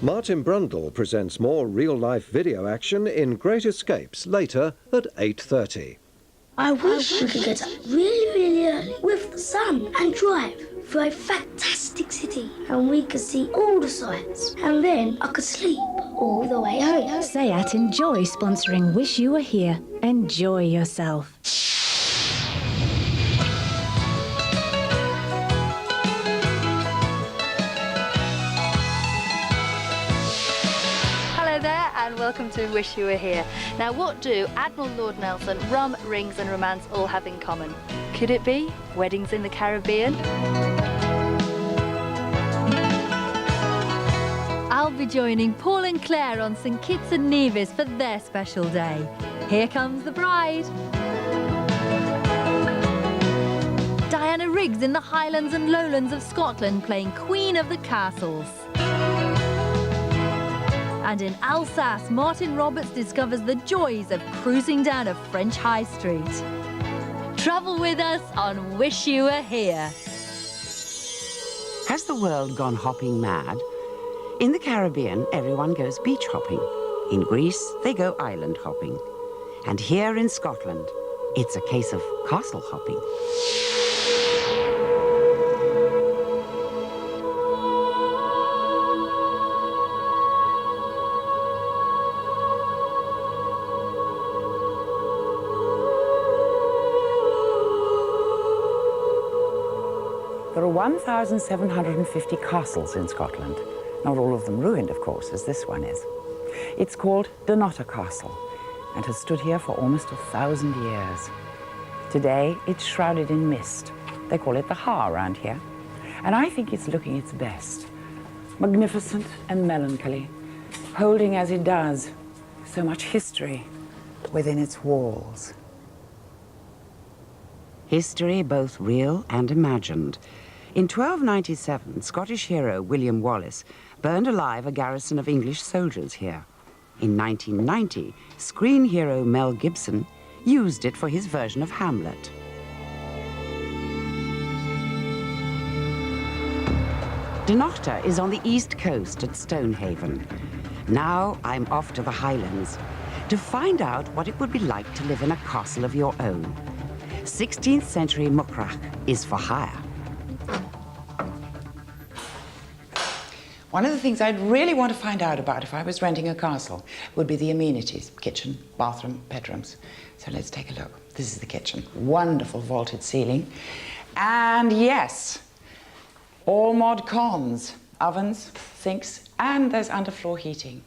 Martin Brundle presents more real-life video action in Great Escapes later at 8:30. I wish we could get up really early with the sun and drive through a fantastic city and we could see all the sights and then I could sleep all the way home. SEAT Enjoy sponsoring Wish You Were Here. Enjoy yourself. And welcome to Wish You Were Here. Now, what do Admiral Lord Nelson, rum, rings and romance all have in common? Could it be weddings in the Caribbean? I'll be joining Paul and Claire on St Kitts and Nevis for their special day. Here comes the bride. Diana Rigg's in the Highlands and Lowlands of Scotland playing Queen of the Castles. And in Alsace, Martin Roberts discovers the joys of cruising down a French high street. Travel with us on Wish You Were Here. Has the world gone hopping mad? In the Caribbean, everyone goes beach hopping. In Greece, they go island hopping. And here in Scotland, it's a case of castle hopping. There are 1,750 castles in Scotland. Not all of them ruined, of course, as this one is. It's called Dunnottar Castle and has stood here for almost 1,000 years. Today, it's shrouded in mist. They call it the Ha around here. And I think it's looking its best. Magnificent and melancholy, holding as it does so much history within its walls. History both real and imagined. In 1297, Scottish hero William Wallace burned alive a garrison of English soldiers here. In 1990, screen hero Mel Gibson used it for his version of Hamlet. Dunnottar is on the east coast at Stonehaven. Now I'm off to the Highlands to find out what it would be like to live in a castle of your own. 16th century muckrach is for hire. One of the things I'd really want to find out about if I was renting a castle would be the amenities, kitchen, bathroom, bedrooms. So let's take a look. This is the kitchen. Wonderful vaulted ceiling. And yes, all mod cons, ovens, sinks, and there's underfloor heating.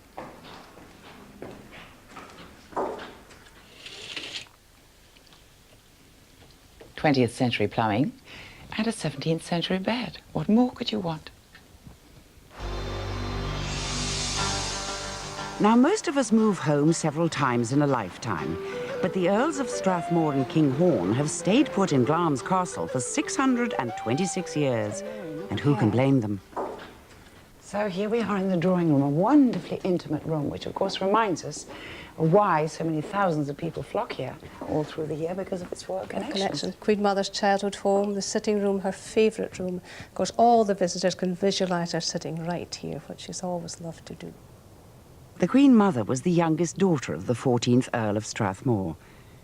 '20th century plumbing and a 17th century bed. What more could you want? Now, most of us move home several times in a lifetime, but the Earls of Strathmore and Kinghorn have stayed put in Glamis Castle for 626 years, and who can blame them? So here we are in the drawing room, a wonderfully intimate room, which of course reminds us of why so many thousands of people flock here all through the year because of its royal connection. Queen Mother's childhood home, the sitting room, her favourite room. Of course, all the visitors can visualise her sitting right here, which she's always loved to do. The Queen Mother was the youngest daughter of the 14th Earl of Strathmore.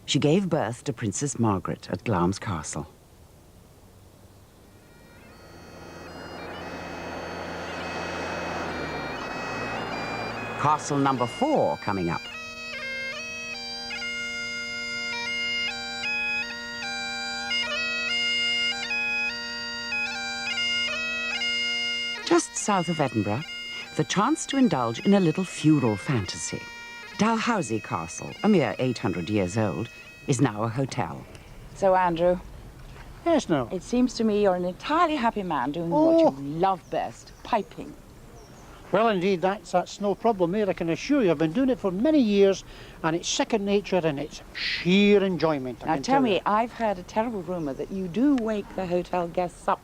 She gave birth to Princess Margaret at Glamis Castle. Castle number 4 coming up. Just south of Edinburgh, the chance to indulge in a little feudal fantasy. Dalhousie Castle, a mere 800 years old, is now a hotel. So, Andrew. Yes, no. It seems to me you're an entirely happy man doing what you love best, piping. Well, indeed, that's no problem there, I can assure you. I've been doing it for many years, and it's second nature, and it's sheer enjoyment. Now, tell me, I've heard a terrible rumour that you do wake the hotel guests up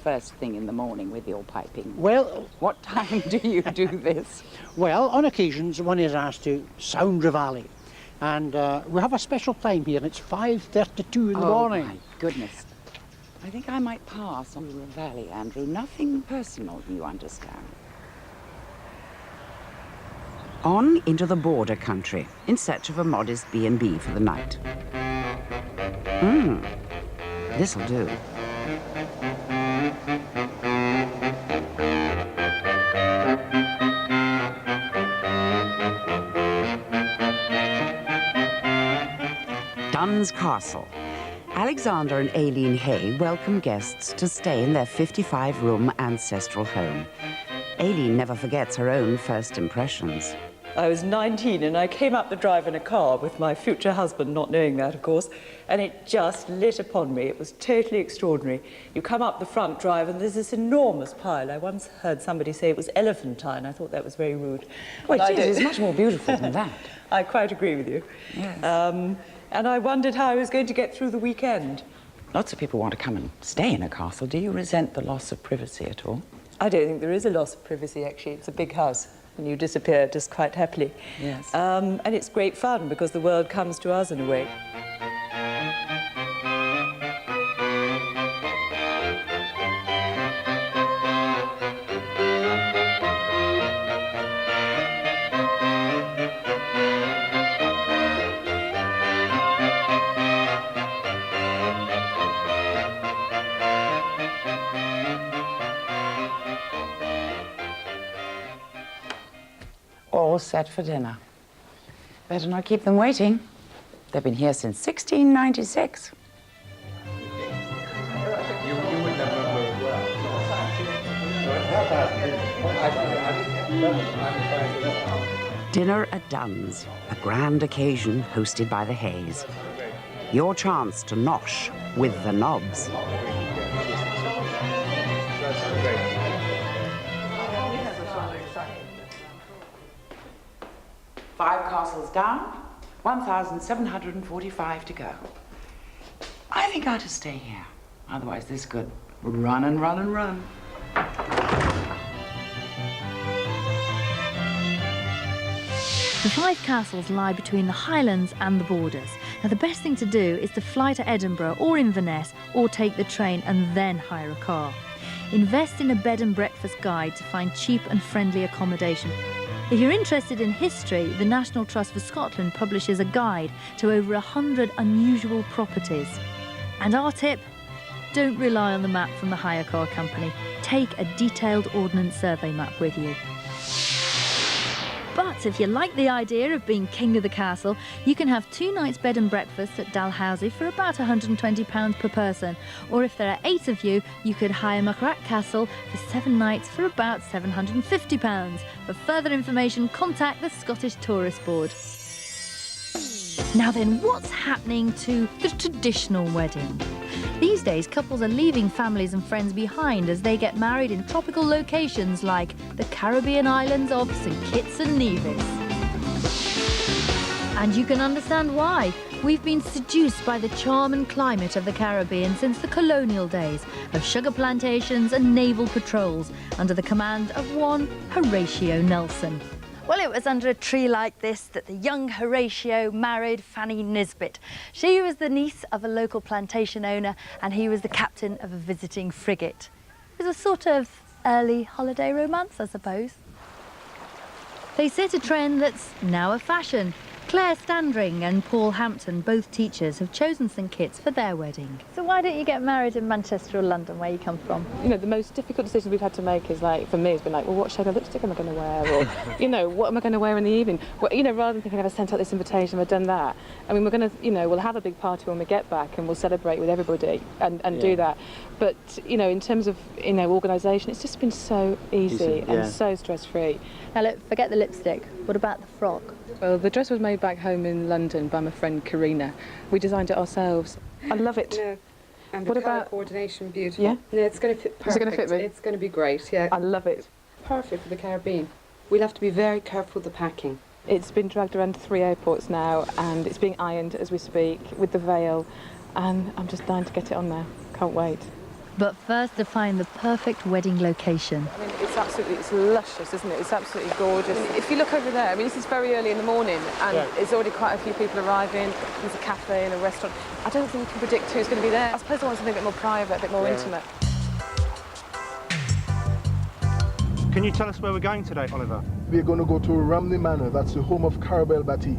first thing in the morning with your piping. Well... What time do you do this? Well, on occasions, one is asked to sound Reveille. And we have a special time here, and it's 5:32 in the morning. Oh, my goodness. I think I might pass on Reveille, Andrew. Nothing personal, you understand. On into the border country in search of a modest B&B for the night. This'll do. Duns Castle. Alexander and Aileen Hay welcome guests to stay in their 55-room ancestral home. Aileen never forgets her own first impressions. I was 19 and I came up the drive in a car with my future husband, not knowing that, of course, and it just lit upon me. It was totally extraordinary. You come up the front drive and there's this enormous pile. I once heard somebody say it was elephantine. I thought that was very rude. Well, it is. It's much more beautiful than that. I quite agree with you. Yes. And I wondered how I was going to get through the weekend. Lots of people want to come and stay in a castle. Do you resent the loss of privacy at all? I don't think there is a loss of privacy, actually. It's a big house, and you disappear just quite happily. Yes. And it's great fun, because the world comes to us in a way. All set for dinner. Better not keep them waiting. They've been here since 1696. Dinner at Duns, a grand occasion hosted by the Hays. Your chance to nosh with the nobs. Five castles down, 1,745 to go. I think I ought to stay here. Otherwise, this could run and run and run. The 5 castles lie between the Highlands and the borders. Now, the best thing to do is to fly to Edinburgh or Inverness, or take the train and then hire a car. Invest in a bed and breakfast guide to find cheap and friendly accommodation. If you're interested in history, the National Trust for Scotland publishes a guide to over 100 unusual properties. And our tip, don't rely on the map from the hire car company. Take a detailed Ordnance Survey map with you. But if you like the idea of being king of the castle, you can have 2 nights bed and breakfast at Dalhousie for about £120 per person. Or if there are 8 of you, you could hire Muckrack Castle for 7 nights for about £750. For further information, contact the Scottish Tourist Board. Now then, what's happening to the traditional wedding? These days, couples are leaving families and friends behind as they get married in tropical locations like the Caribbean islands of St Kitts and Nevis. And you can understand why. We've been seduced by the charm and climate of the Caribbean since the colonial days of sugar plantations and naval patrols under the command of one Horatio Nelson. Well, it was under a tree like this that the young Horatio married Fanny Nisbet. She was the niece of a local plantation owner and he was the captain of a visiting frigate. It was a sort of early holiday romance, I suppose. They set a trend that's now a fashion. Claire Standring and Paul Hampton, both teachers, have chosen St Kitts for their wedding. So why don't you get married in Manchester or London, where you come from? You know, the most difficult decision we've had to make is, like, for me, it's been like, well, what shade of lipstick am I going to wear? Or, you know, what am I going to wear in the evening? Well, you know, rather than thinking, have I sent out this invitation, have I done that? I mean, we're going to, you know, we'll have a big party when we get back and we'll celebrate with everybody and do that. But, you know, in terms of, you know, organisation, it's just been so easy and so stress-free. Now, look, forget the lipstick. What about the frock? Well, the dress was made back home in London by my friend Karina. We designed it ourselves. I love it. Yeah. And the What colour about coordination? Beautiful. Yeah? Yeah, it's going to fit perfect. Is it going to fit me? It's going to be great. Yeah. I love it. Perfect for the Caribbean. We'll have to be very careful with the packing. It's been dragged around 3 airports now, and it's being ironed as we speak with the veil, and I'm just dying to get it on now. Can't wait. But first, to find the perfect wedding location. I mean, it's luscious, isn't it? It's absolutely gorgeous. I mean, if you look over there, I mean, this is very early in the morning, and there's already quite a few people arriving. There's a cafe and a restaurant. I don't think you can predict who's going to be there. I suppose I want something a bit more private, a bit more intimate. Can you tell us where we're going today, Oliver? we're going to go to Romney Manor. That's the home of Carabel Batik.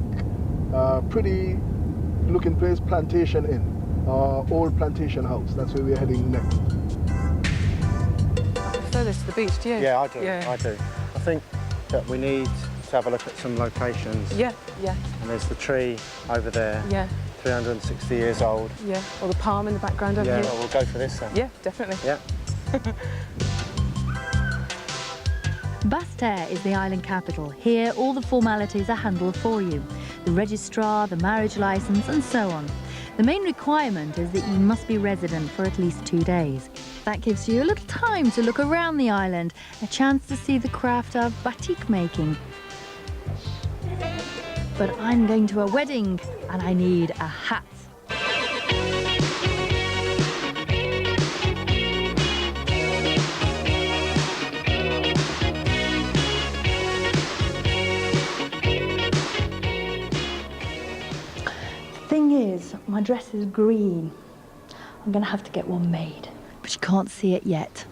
Pretty looking place, Plantation Inn, old plantation house. That's where we're heading next. I prefer this to the beach, do you? Yeah, I do. Yeah. I do. I think that we need to have a look at some locations. Yeah, yeah. And there's the tree over there. Yeah. 360 years old. Yeah, or the palm in the background over here. Yeah, well, we'll go for this then. Yeah, definitely. Yeah. Basse-Terre is the island capital. Here, all the formalities are handled for you. The registrar, the marriage licence and so on. The main requirement is that you must be resident for at least 2 days. That gives you a little time to look around the island, a chance to see the craft of batik making. But I'm going to a wedding and I need a hat. Thing is, my dress is green. I'm going to have to get one made, but you can't see it yet.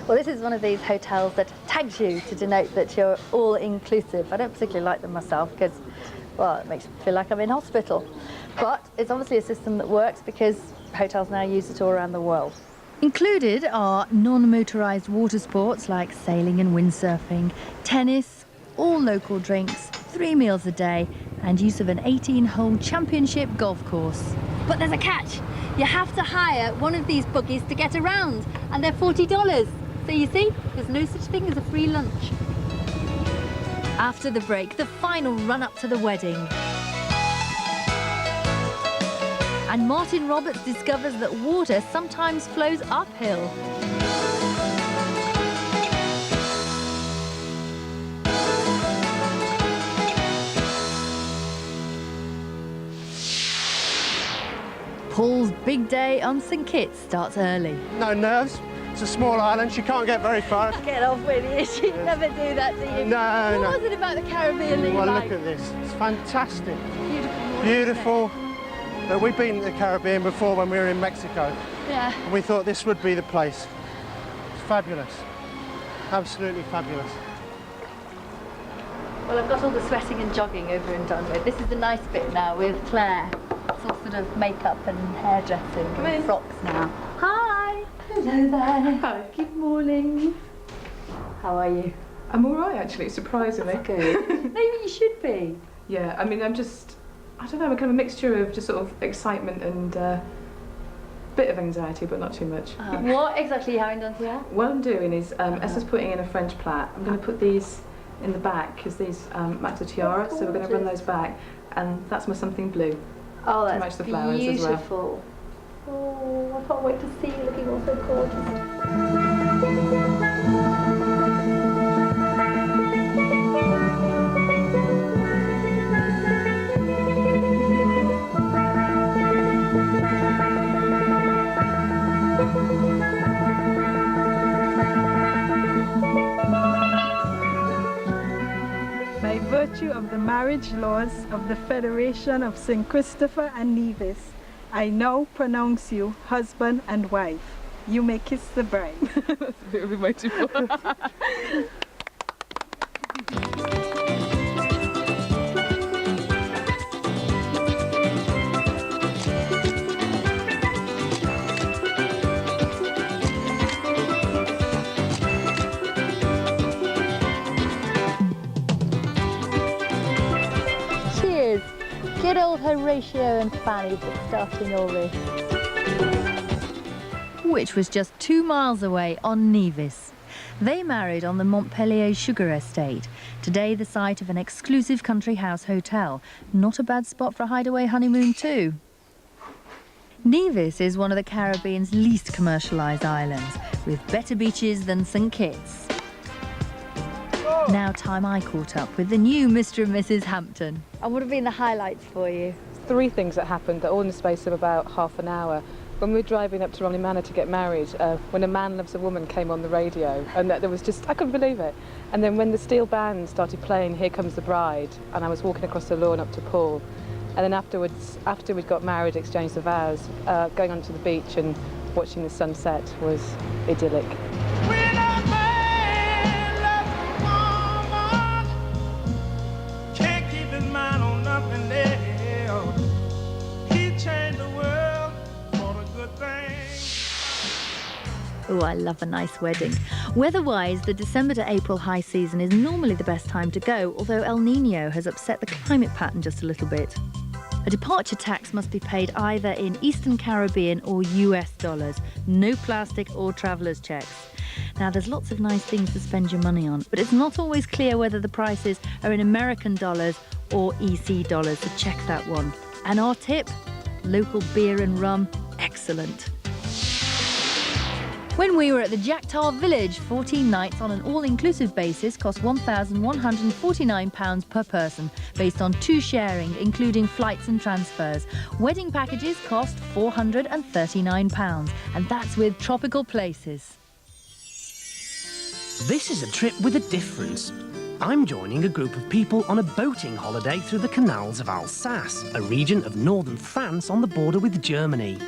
Well, this is one of these hotels that tags you to denote that you're all inclusive. I don't particularly like them myself because, well, it makes me feel like I'm in hospital. But it's obviously a system that works because hotels now use it all around the world. Included are non-motorised water sports like sailing and windsurfing, tennis, all local drinks, 3 meals a day, and use of an 18-hole championship golf course. But there's a catch. You have to hire one of these buggies to get around, and they're $40. So you see, there's no such thing as a free lunch. After the break, the final run-up to the wedding. And Martin Roberts discovers that water sometimes flows uphill. Paul's big day on St Kitts starts early. No nerves. It's a small island. She can't get very far. Get off with you. She'd never do that to you. No, What was it about the Caribbean that you Well, liked? look at this. It's fantastic. Beautiful. Beautiful. We've been to the Caribbean before when we were in Mexico. Yeah. And we thought this would be the place. It's fabulous. Absolutely fabulous. Well, I've got all the sweating and jogging over and done with. This is the nice bit now with Claire. It's all sort of makeup and hairdressing and frocks now. Hi. Hello there. Hi. Good morning. How are you? I'm all right, actually, surprisingly. Good. Maybe you should be. Yeah, I mean, I don't know, I'm kind of a mixture of just sort of excitement and bit of anxiety, but not too much. What exactly are you having done to you? What I'm doing is, Esther's putting in a French plait. I'm going to put these in the back because these match the tiara, so we're going to run those back, and that's my something blue. Oh, to that's match the flowers beautiful. as well. Oh, I can't wait to see you looking all so gorgeous. By virtue of the marriage laws of the Federation of St. Christopher and Nevis, I now pronounce you husband and wife. You may kiss the bride. That's a bit of a motive. Cheers. Good old Horatio and Fanny for starting all this. Which was just 2 miles away on Nevis. They married on the Montpellier Sugar Estate, today the site of an exclusive country house hotel. Not a bad spot for a hideaway honeymoon too. Nevis is one of the Caribbean's least commercialised islands, with better beaches than St Kitts. Now time I caught up with the new Mr and Mrs Hampton. And what have been the highlights for you? 3 things that happened, all in the space of about half an hour. When we were driving up to Romney Manor to get married, When a Man Loves a Woman came on the radio, and there was just, I couldn't believe it. And then when the steel band started playing Here Comes the Bride, and I was walking across the lawn up to Paul, and then afterwards, after we'd got married, exchanged the vows, going onto the beach and watching the sunset was idyllic. Oh, I love a nice wedding. Weather-wise, the December to April high season is normally the best time to go, although El Niño has upset the climate pattern just a little bit. A departure tax must be paid either in Eastern Caribbean or US dollars. No plastic or traveller's checks. Now, there's lots of nice things to spend your money on, but it's not always clear whether the prices are in American dollars or EC dollars, so check that one. And our tip? Local beer and rum, excellent. When we were at the Jacktar Village, 14 nights on an all-inclusive basis cost £1,149 per person, based on 2 sharing, including flights and transfers. Wedding packages cost £439, and that's with tropical places. This is a trip with a difference. I'm joining a group of people on a boating holiday through the canals of Alsace, a region of northern France on the border with Germany.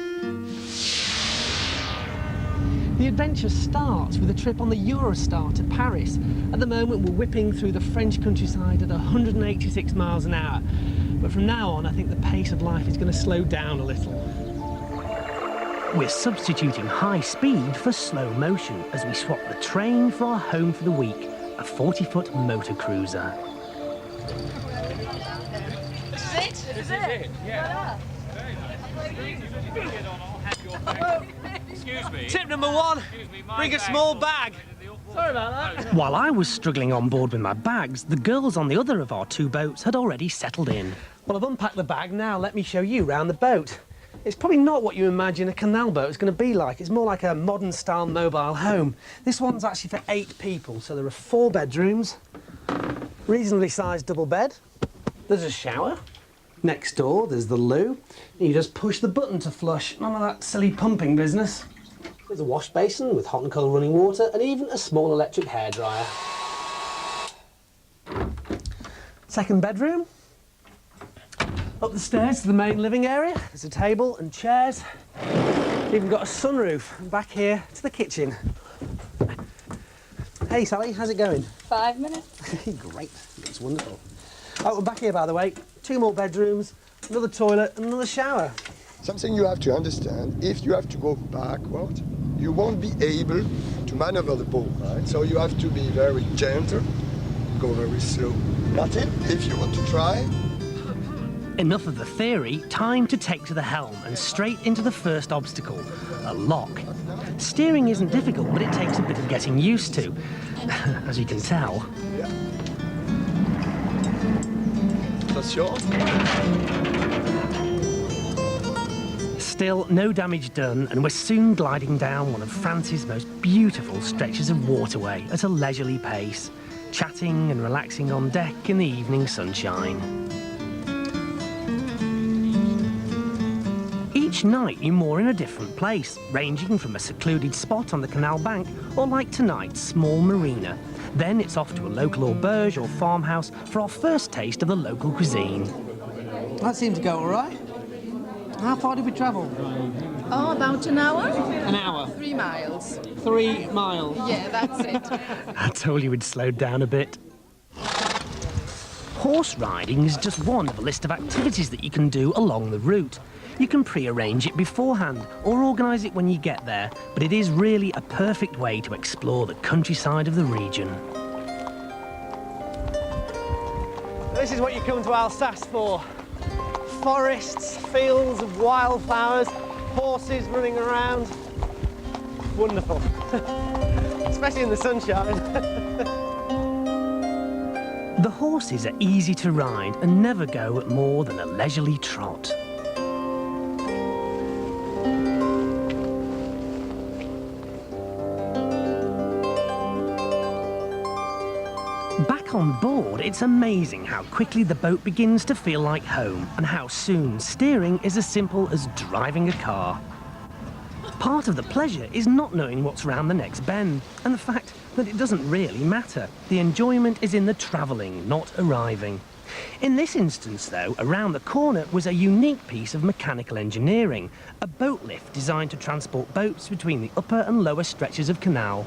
The adventure starts with a trip on the Eurostar to Paris. At the moment, we're whipping through the French countryside at 186 miles an hour. But from now on, I think the pace of life is going to slow down a little. We're substituting high speed for slow motion as we swap the train for our home for the week, a 40-foot motor cruiser. This is it? Yeah. Excuse me. Tip number 1, bring a small bag. Sorry about that. While I was struggling on board with my bags, the girls on the other of our 2 boats had already settled in. Well, I've unpacked the bag now. Let me show you round the boat. It's probably not what you imagine a canal boat is going to be like. It's more like a modern-style mobile home. This one's actually for 8 people, so there are 4 bedrooms, reasonably sized double bed. There's a shower. Next door, there's the loo. You just push the button to flush. None of that silly pumping business. There's a wash basin with hot and cold running water, and even a small electric hairdryer. Second bedroom. Up the stairs to the main living area. There's a table and chairs. Even got a sunroof. And back here to the kitchen. Hey Sally, how's it going? 5 minutes. Great, that's wonderful. Oh, we're back here, by the way. 2 more bedrooms, another toilet and another shower. Something you have to understand, if you have to go backward, you won't be able to maneuver the boat, right? So you have to be very gentle, go very slow. That's it, if you want to try. Enough of the theory, time to take to the helm and straight into the first obstacle, a lock. Steering isn't difficult, but it takes a bit of getting used to, as you can tell. Yeah. Still, no damage done, and we're soon gliding down one of France's most beautiful stretches of waterway at a leisurely pace, chatting and relaxing on deck in the evening sunshine. Each night you're more in a different place, ranging from a secluded spot on the canal bank or, like tonight's, small marina. Then it's off to a local auberge or farmhouse for our first taste of the local cuisine. That seemed to go all right. How far did we travel? Oh, about an hour. An hour? 3 miles. 3 miles? Yeah, that's it. I told you we'd slowed down a bit. Horse riding is just one of a list of activities that you can do along the route. You can pre-arrange it beforehand or organise it when you get there, but it is really a perfect way to explore the countryside of the region. This is what you come to Alsace for. Forests, fields of wildflowers, horses running around. Wonderful. Especially in the sunshine. The horses are easy to ride and never go at more than a leisurely trot. Back on board, it's amazing how quickly the boat begins to feel like home and how soon steering is as simple as driving a car. Part of the pleasure is not knowing what's round the next bend, and the fact that it doesn't really matter. The enjoyment is in the travelling, not arriving. In this instance, though, around the corner was a unique piece of mechanical engineering, a boat lift designed to transport boats between the upper and lower stretches of Canal.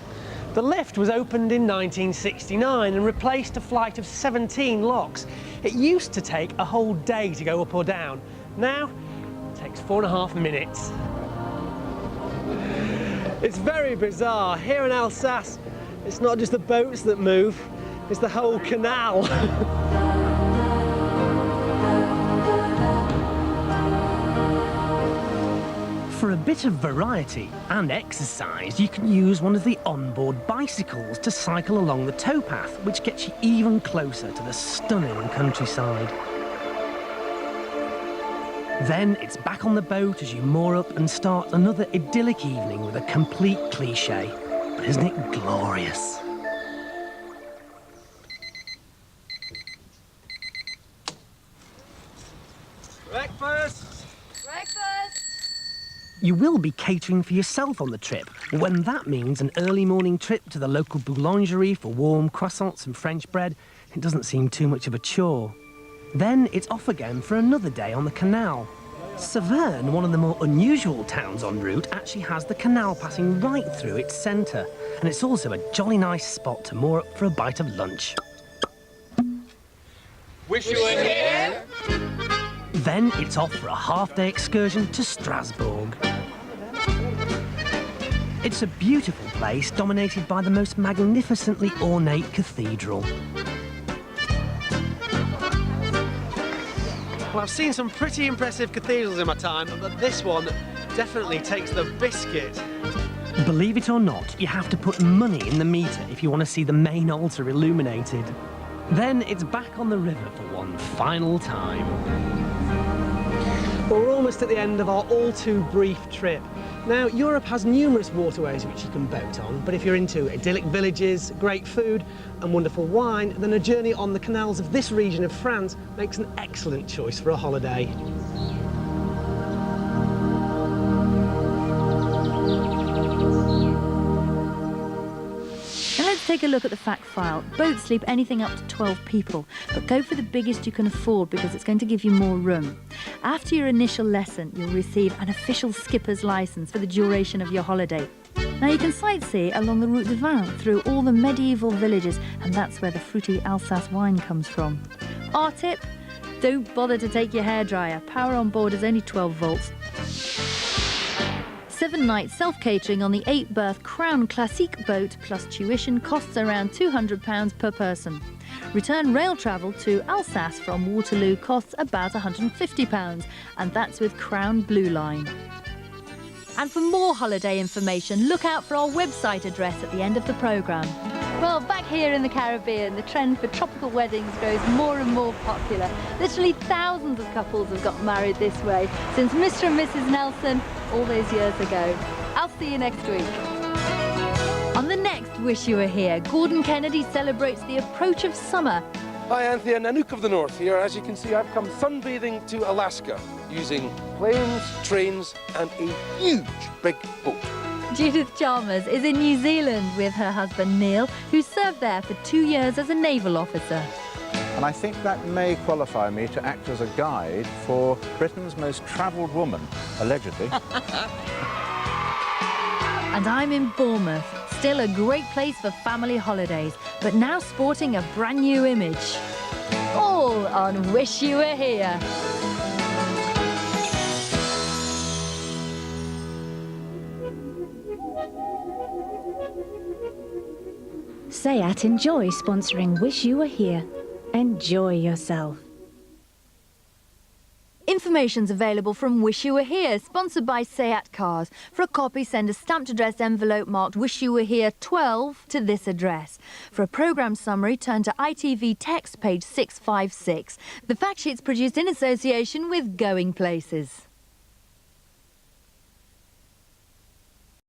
The lift was opened in 1969 and replaced a flight of 17 locks. It used to take a whole day to go up or down. Now, it takes 4.5 minutes. It's very bizarre. Here in Alsace, it's not just the boats that move, it's the whole canal. For a bit of variety and exercise, you can use one of the onboard bicycles to cycle along the towpath, which gets you even closer to the stunning countryside. Then it's back on the boat as you moor up and start another idyllic evening with a complete cliché. But isn't it glorious? Breakfast! Breakfast! You will be catering for yourself on the trip, when that means an early morning trip to the local boulangerie for warm croissants and French bread. It doesn't seem too much of a chore. Then it's off again for another day on the canal. Saverne, one of the more unusual towns en route, actually has the canal passing right through its centre, and it's also a jolly nice spot to moor up for a bite of lunch. Wish you were here. Then it's off for a half-day excursion to Strasbourg. It's a beautiful place dominated by the most magnificently ornate cathedral. Well, I've seen some pretty impressive cathedrals in my time, but this one definitely takes the biscuit. Believe it or not, you have to put money in the meter if you want to see the main altar illuminated. Then it's back on the river for one final time. Well, we're almost at the end of our all-too-brief trip. Now, Europe has numerous waterways which you can boat on, but if you're into idyllic villages, great food and wonderful wine, then a journey on the canals of this region of France makes an excellent choice for a holiday. Now let's take a look at the fact file. Boats sleep anything up to 12 people, but go for the biggest you can afford because it's going to give you more room. After your initial lesson, you'll receive an official skipper's licence for the duration of your holiday. Now you can sightsee along the Route de Vin through all the medieval villages, and that's where the fruity Alsace wine comes from. Our tip, don't bother to take your hairdryer. Power on board is only 12 volts. 7-night self-catering on the 8-berth Crown Classique boat plus tuition costs around £200 per person. Return rail travel to Alsace from Waterloo costs about £150, and that's with Crown Blue Line. And for more holiday information, look out for our website address at the end of the programme. Well, back here in the Caribbean, the trend for tropical weddings grows more and more popular. Literally thousands of couples have got married this way since Mr. and Mrs. Nelson all those years ago. I'll see you next week. On the next Wish You Were Here, Gordon Kennedy celebrates the approach of summer. Hi, Anthea, Nanook of the North here. As you can see, I've come sunbathing to Alaska using planes, trains and a huge big boat. Judith Chalmers is in New Zealand with her husband Neil, who served there for 2 years as a naval officer. And I think that may qualify me to act as a guide for Britain's most travelled woman, allegedly. And I'm in Bournemouth, still a great place for family holidays, but now sporting a brand new image. All on Wish You Were Here. SEAT enjoy sponsoring Wish You Were Here. Enjoy yourself. Information's available from Wish You Were Here, sponsored by SEAT Cars. For a copy, send a stamped addressed envelope marked Wish You Were Here 12 to this address. For a programme summary, turn to ITV Text, page 656. The fact sheet's produced in association with Going Places.